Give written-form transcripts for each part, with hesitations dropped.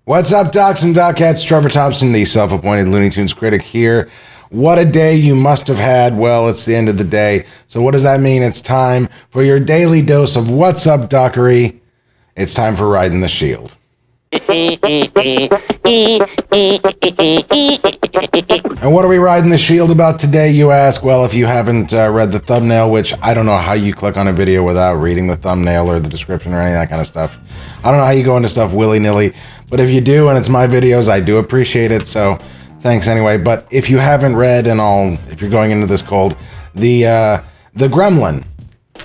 What's up, docs and docettes? Trevor Thompson, the self-appointed Looney Tunes critic here. What a day you must have had. Well, it's the end of the day. So what does that mean? It's time for your daily dose of What's Up, Dockery. It's time for Riding the Shield. And what are we riding the shield about today, you ask? Well, if you haven't read the thumbnail, which I don't know how you click on a video without reading the thumbnail or the description or any of that kind of stuff. I don't know how you go into stuff willy-nilly, but if you do, and it's my videos, I do appreciate it, so thanks anyway. But if you haven't read, and if you're going into this cold, the Gremlin.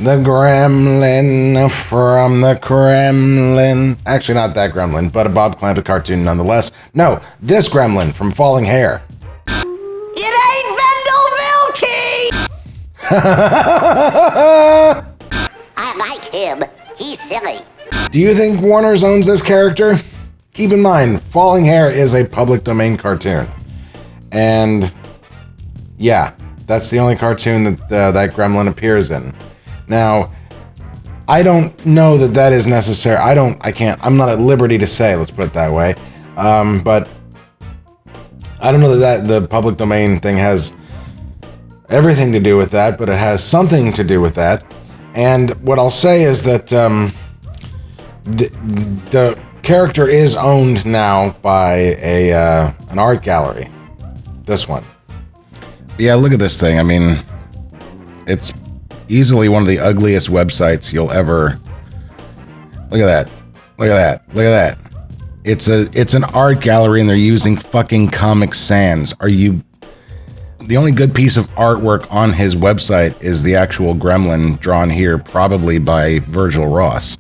The Gremlin from the Kremlin. Actually, not that Gremlin, but a Bob Clampett cartoon nonetheless. No, this Gremlin from Falling Hair. It ain't Wendell Willkie! I like him. He's silly. Do you think Warner's owns this character? Keep in mind, Falling Hair is a public domain cartoon. And yeah, that's the only cartoon that that Gremlin appears in. Now, I don't know that that is necessary. I'm not at liberty to say, let's put it that way. But I don't know that the public domain thing has everything to do with that, but it has something to do with that. And what I'll say is that the character is owned now by an art gallery. This one. Yeah, look at this thing. I mean, it's easily one of the ugliest websites you'll ever. Look at that. Look at that. Look at that. It's an art gallery and they're using fucking Comic Sans. The only good piece of artwork on his website is the actual Gremlin drawn here, probably by Virgil Ross.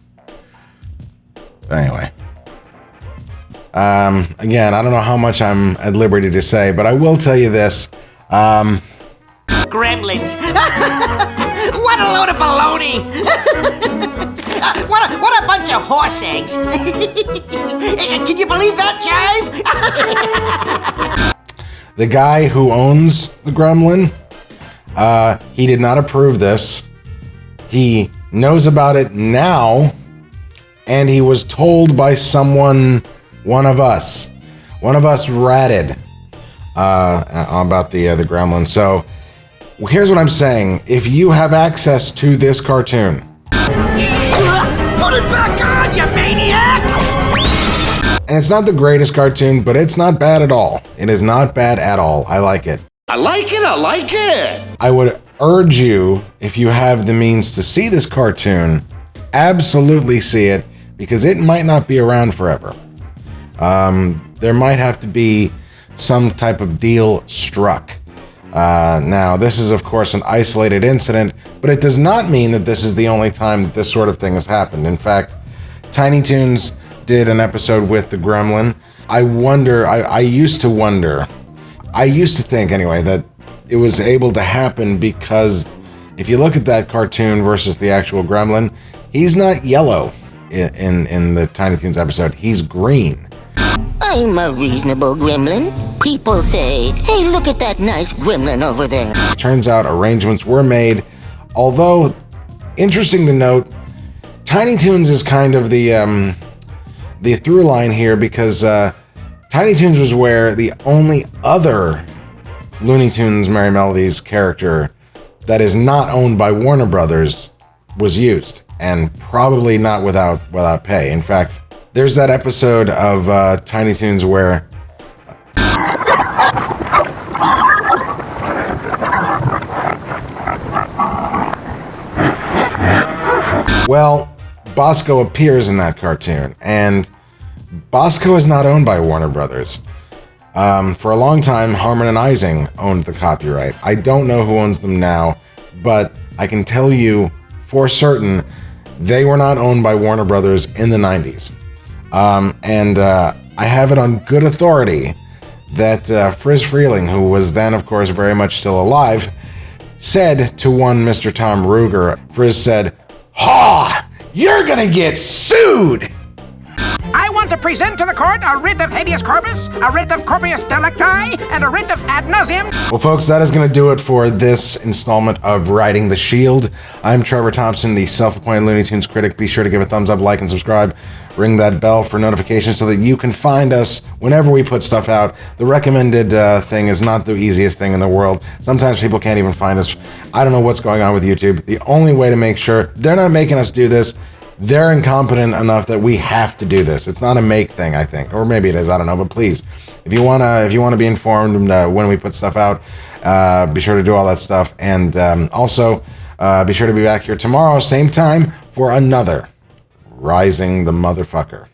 But anyway. Again, I don't know how much I'm at liberty to say, but I will tell you this. Gremlins. What a load of baloney! What a bunch of horse eggs! Can you believe that, Jive? The guy who owns the Gremlin, he did not approve this. He knows about it now, and he was told by one of us ratted about the Gremlin. So here's what I'm saying. If you have access to this cartoon... Put it back on, you maniac! And it's not the greatest cartoon, but it's not bad at all. It is not bad at all. I like it. I like it! I would urge you, if you have the means to see this cartoon, absolutely see it, because it might not be around forever. There might have to be some type of deal struck. Now, this is, of course, an isolated incident, but it does not mean that this is the only time that this sort of thing has happened. In fact, Tiny Toons did an episode with the Gremlin. I used to think, anyway, that it was able to happen because if you look at that cartoon versus the actual Gremlin, he's not yellow in the Tiny Toons episode. He's green. I'm a reasonable gremlin. People say, hey, look at that nice gremlin over there. Turns out arrangements were made, although, interesting to note, Tiny Toons is kind of the through line here, because Tiny Toons was where the only other Looney Tunes Merry Melodies character that is not owned by Warner Brothers was used, and probably not without pay. In fact, there's that episode of Tiny Toons where Bosko appears in that cartoon, and Bosko is not owned by Warner Brothers. For a long time, Harman and Ising owned the copyright. I don't know who owns them now, but I can tell you for certain they were not owned by Warner Brothers in the 90s. I have it on good authority that Friz Freeling, who was then, of course, very much still alive, said to one Mr. Tom Ruger, Friz said, "Ha! You're gonna get sued!" I want to present to the court a writ of habeas corpus, a writ of corpus delicti, and a writ of ad nauseum. Well, folks, that is going to do it for this installment of Riding the Shield. I'm Trevor Thompson, the self-appointed Looney Tunes critic. Be sure to give a thumbs up, like, and subscribe. Ring that bell for notifications so that you can find us whenever we put stuff out. The recommended thing is not the easiest thing in the world. Sometimes people can't even find us. I don't know what's going on with YouTube. The only way to make sure they're not making us do this, they're incompetent enough that we have to do this. It's not a make thing, I think, or maybe it is. I don't know. But please, if you wanna be informed when we put stuff out, be sure to do all that stuff. And also, be sure to be back here tomorrow, same time, for another Rising the Motherfucker.